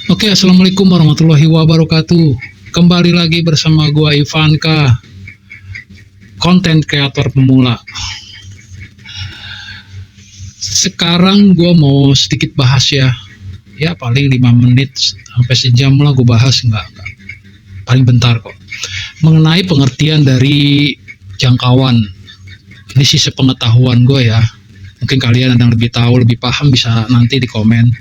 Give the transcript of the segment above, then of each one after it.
Oke, assalamualaikum warahmatullahi wabarakatuh. Kembali lagi bersama gua Ivanka, konten kreator pemula. Sekarang gua mau sedikit bahas ya paling 5 menit sampai sejam lah gua bahas, enggak, paling bentar kok. Mengenai pengertian dari jangkauan. Ini sih sepengetahuan gue ya. Mungkin kalian ada yang lebih tahu, lebih paham, bisa nanti di komen.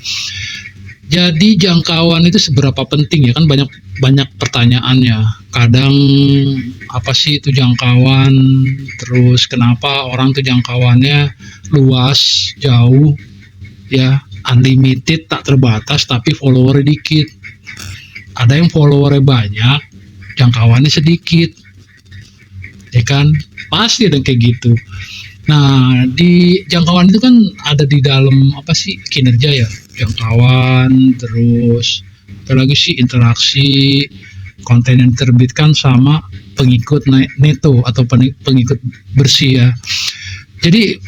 Jadi jangkauan itu seberapa penting ya, kan banyak pertanyaannya. Kadang apa sih itu jangkauan, terus kenapa orang tuh jangkauannya luas, jauh, ya, unlimited, tak terbatas, tapi followernya dikit. Ada yang followernya banyak, jangkauannya sedikit, ya kan? Pasti ada yang kayak gitu. Nah, di jangkauan itu kan ada di dalam apa sih kinerja ya, jangkauan, terus apa lagi sih, interaksi, konten yang diterbitkan sama pengikut neto atau pengikut bersih ya. Jadi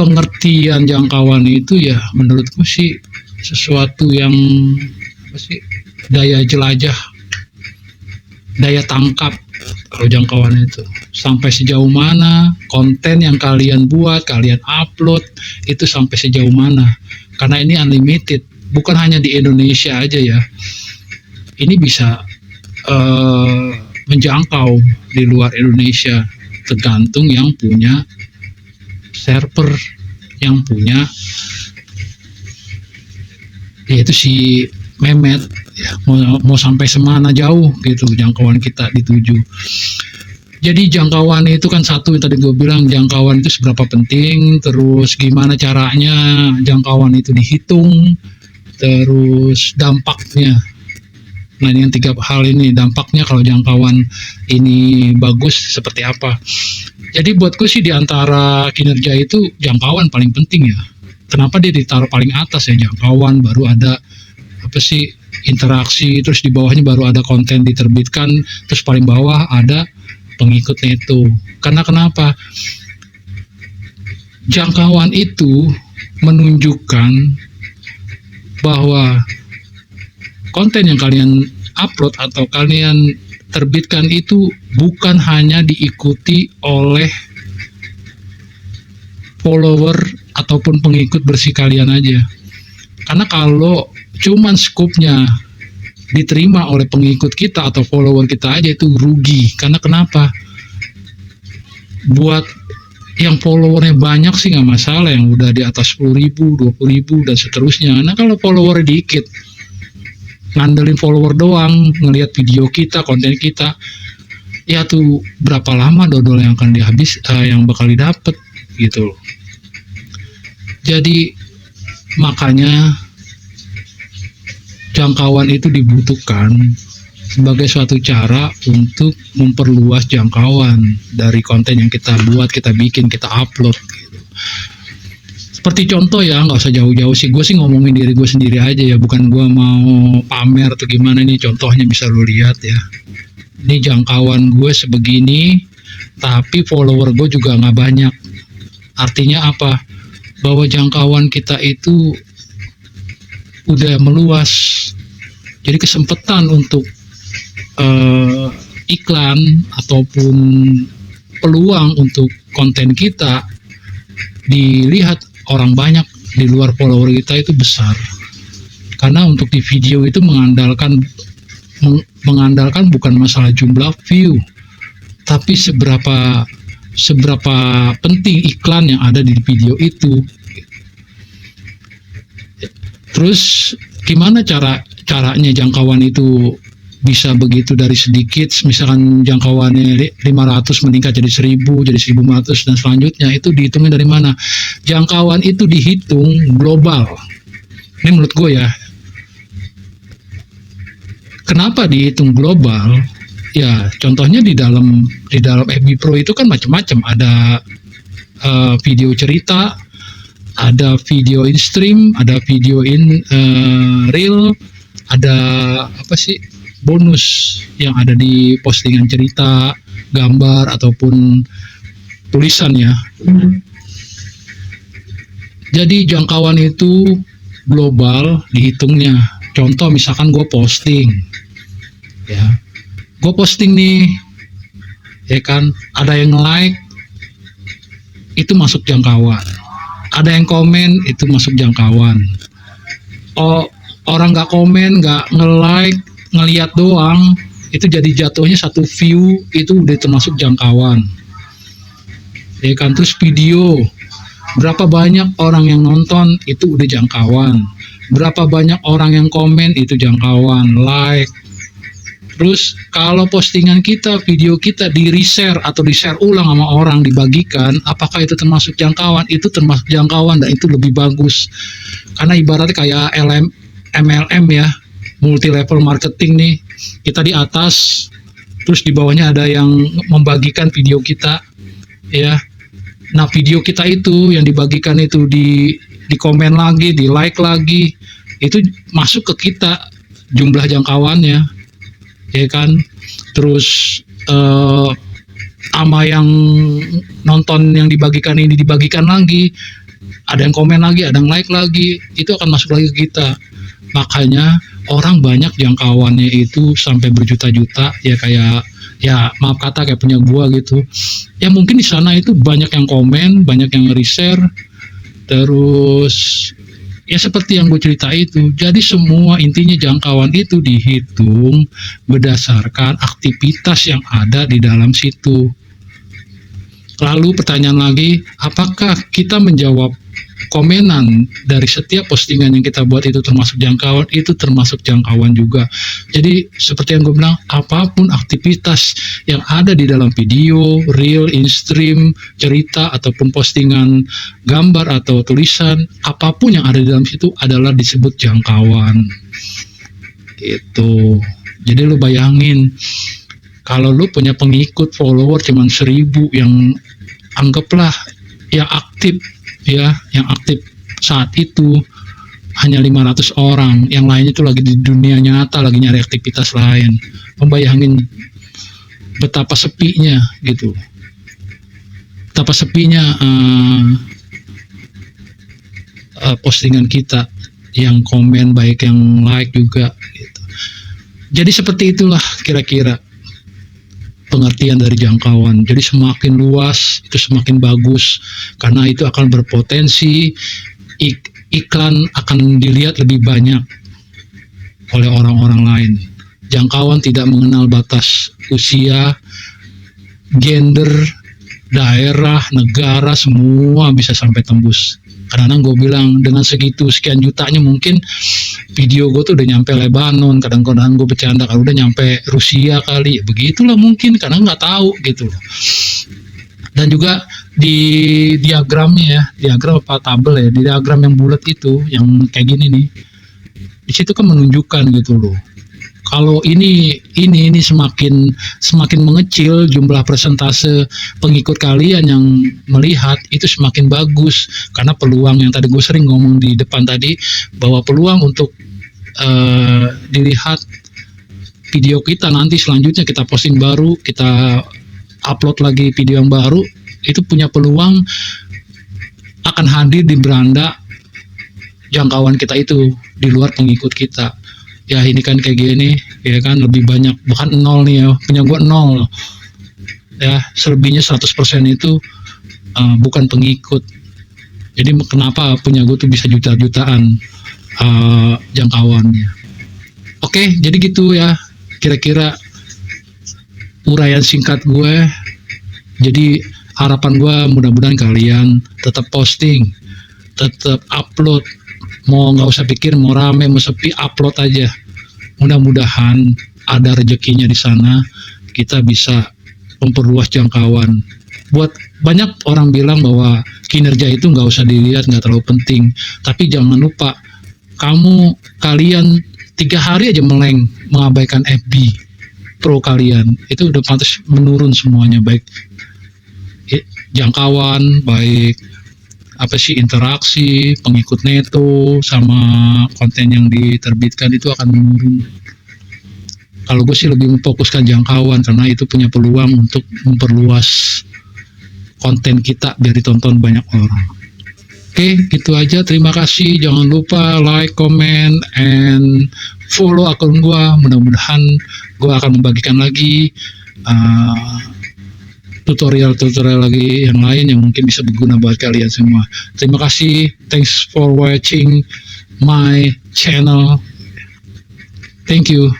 pengertian jangkauan itu ya menurutku sih sesuatu yang apa sih, daya jelajah, daya tangkap. Kalau jangkauan itu sampai sejauh mana konten yang kalian buat, kalian upload itu sampai sejauh mana, karena ini unlimited, bukan hanya di Indonesia aja ya, ini bisa menjangkau di luar Indonesia, tergantung yang punya server, yang punya yaitu si Mehmet ya, mau sampai semana jauh gitu jangkauan kita dituju. Jadi jangkauan itu kan satu yang tadi gue bilang, jangkauan itu seberapa penting, terus gimana caranya jangkauan itu dihitung, terus dampaknya. Nah, ini yang 3 hal ini, dampaknya kalau jangkauan ini bagus seperti apa. Jadi buatku sih diantara kinerja itu jangkauan paling penting ya. Kenapa dia ditaruh paling atas ya, jangkauan, baru ada apa sih, interaksi, terus di bawahnya baru ada konten diterbitkan, terus paling bawah ada pengikut neto. Karena kenapa? Jangkauan itu menunjukkan bahwa konten yang kalian upload atau kalian terbitkan itu bukan hanya diikuti oleh follower ataupun pengikut bersih kalian aja. Karena kalau cuman skupnya diterima oleh pengikut kita atau follower kita aja, itu rugi. Karena kenapa? Buat yang followernya banyak sih nggak masalah, yang udah di atas 10.000, 20.000 dan seterusnya. Nah, kalau followernya dikit, ngandelin follower doang, ngelihat video kita, konten kita, ya tuh berapa lama dodol yang akan yang bakal didapat gitu. Jadi makanya jangkauan itu dibutuhkan sebagai suatu cara untuk memperluas jangkauan dari konten yang kita buat, kita bikin, kita upload gitu. Seperti contoh ya, nggak usah jauh-jauh sih, gue sih ngomongin diri gue sendiri aja ya, bukan gue mau pamer atau gimana. Nih contohnya bisa lu lihat ya, ini jangkauan gue sebegini, tapi follower gue juga nggak banyak. Artinya apa? Bahwa jangkauan kita itu udah meluas. Jadi kesempatan untuk iklan ataupun peluang untuk konten kita dilihat orang banyak di luar follower kita itu besar. Karena untuk di video itu mengandalkan bukan masalah jumlah view, tapi seberapa penting iklan yang ada di video itu. Terus gimana caranya jangkauan itu bisa begitu dari sedikit, misalkan jangkauannya 500 meningkat jadi 1000, jadi 1500 dan selanjutnya, itu dihitungnya dari mana? Jangkauan itu dihitung global. Ini menurut gue ya. Kenapa dihitung global? Ya, contohnya di dalam FB Pro itu kan macam-macam, ada video cerita, ada video in stream, ada video in reel, ada apa sih, bonus yang ada di postingan cerita, gambar ataupun tulisan ya. Jadi jangkauan itu global dihitungnya. Contoh misalkan gue posting, ya, gue posting nih, ya kan, ada yang like, itu masuk jangkauan. Ada yang komen, itu masuk jangkauan. Oh, orang nggak komen, nggak nge-like, ngeliat doang, itu jadi jatuhnya satu view, itu udah termasuk jangkauan. Ya kan, terus video, berapa banyak orang yang nonton, itu udah jangkauan. Berapa banyak orang yang komen, itu jangkauan, like. Terus kalau postingan kita, video kita di-reshare atau di-share ulang sama orang, dibagikan, apakah itu termasuk jangkauan? Itu termasuk jangkauan dan itu lebih bagus. Karena ibaratnya kayak MLM ya, multi level marketing nih. Kita di atas, terus di bawahnya ada yang membagikan video kita, ya. Nah, video kita itu yang dibagikan itu di komen lagi, di like lagi, itu masuk ke kita jumlah jangkauannya. Ya kan, terus sama yang nonton yang dibagikan ini dibagikan lagi, ada yang komen lagi, ada yang like lagi, itu akan masuk lagi ke kita. Makanya orang banyak jangkauannya itu sampai berjuta-juta, ya kayak, ya maaf kata kayak punya gua gitu. Ya mungkin di sana itu banyak yang komen, banyak yang nge-reshare, terus ya seperti yang gue cerita itu. Jadi semua intinya jangkauan itu dihitung berdasarkan aktivitas yang ada di dalam situ. Lalu pertanyaan lagi, apakah kita menjawab komenan dari setiap postingan yang kita buat itu termasuk jangkauan? Itu termasuk jangkauan juga. Jadi seperti yang gue bilang, apapun aktivitas yang ada di dalam video, reel, in-stream, cerita, ataupun postingan gambar atau tulisan, apapun yang ada di dalam situ adalah disebut jangkauan. Gitu. Jadi lu bayangin, kalau lu punya pengikut follower cuman 1000, yang anggaplah yang aktif, ya, yang aktif saat itu hanya 500 orang, yang lainnya itu lagi di dunia nyata, lagi nyari aktivitas lain. Membayangin betapa sepinya gitu, betapa sepinya postingan kita, yang komen baik yang like juga gitu. Jadi seperti itulah kira-kira pengertian dari jangkauan. Jadi semakin luas itu semakin bagus, karena itu akan berpotensi iklan akan dilihat lebih banyak oleh orang-orang lain. Jangkauan tidak mengenal batas usia, gender, daerah, negara, semua bisa sampai tembus. Kadang-kadang gue bilang dengan segitu sekian jutanya mungkin video gue tuh udah nyampe Lebanon. Kadang-kadang gue bercanda kalau udah nyampe Rusia kali, ya begitulah mungkin, karena nggak tahu gitu. Dan juga di diagramnya ya, diagram apa tabel ya, di diagram yang bulat itu, yang kayak gini nih, di situ kan menunjukkan gitu loh. Kalau ini semakin mengecil jumlah persentase pengikut kalian yang melihat, itu semakin bagus, karena peluang yang tadi gue sering ngomong di depan tadi, bahwa peluang untuk dilihat video kita nanti selanjutnya kita posting baru, kita upload lagi video yang baru, itu punya peluang akan hadir di beranda jangkauan kita itu di luar pengikut kita. Ya ini kan kayak gini, ya kan, lebih banyak, bukan 0 nih ya, punya gua 0 ya, selebihnya 100% itu bukan pengikut. Jadi kenapa punya gua tuh bisa juta-jutaan jangkauannya. Oke, jadi gitu ya kira-kira uraian singkat gue. Jadi harapan gue mudah-mudahan kalian tetap posting, tetap upload. Mau nggak usah pikir mau rame mau sepi, upload aja. Mudah-mudahan ada rezekinya di sana, kita bisa memperluas jangkauan. Buat banyak orang bilang bahwa kinerja itu nggak usah dilihat, nggak terlalu penting. Tapi jangan lupa, kalian 3 hari aja meleng mengabaikan FB Pro kalian, itu udah pantas menurun semuanya, baik jangkauan, baik interaksi, pengikut neto, sama konten yang diterbitkan itu akan menurun. Kalau gue sih lebih memfokuskan jangkauan, karena itu punya peluang untuk memperluas konten kita biar ditonton banyak orang. Oke, gitu aja. Terima kasih. Jangan lupa like, comment, and follow akun gua. Mudah-mudahan gua akan membagikan lagi uh, tutorial-tutorial lagi yang lain yang mungkin bisa berguna buat kalian semua. Terima kasih. Thanks for watching my channel. Thank you.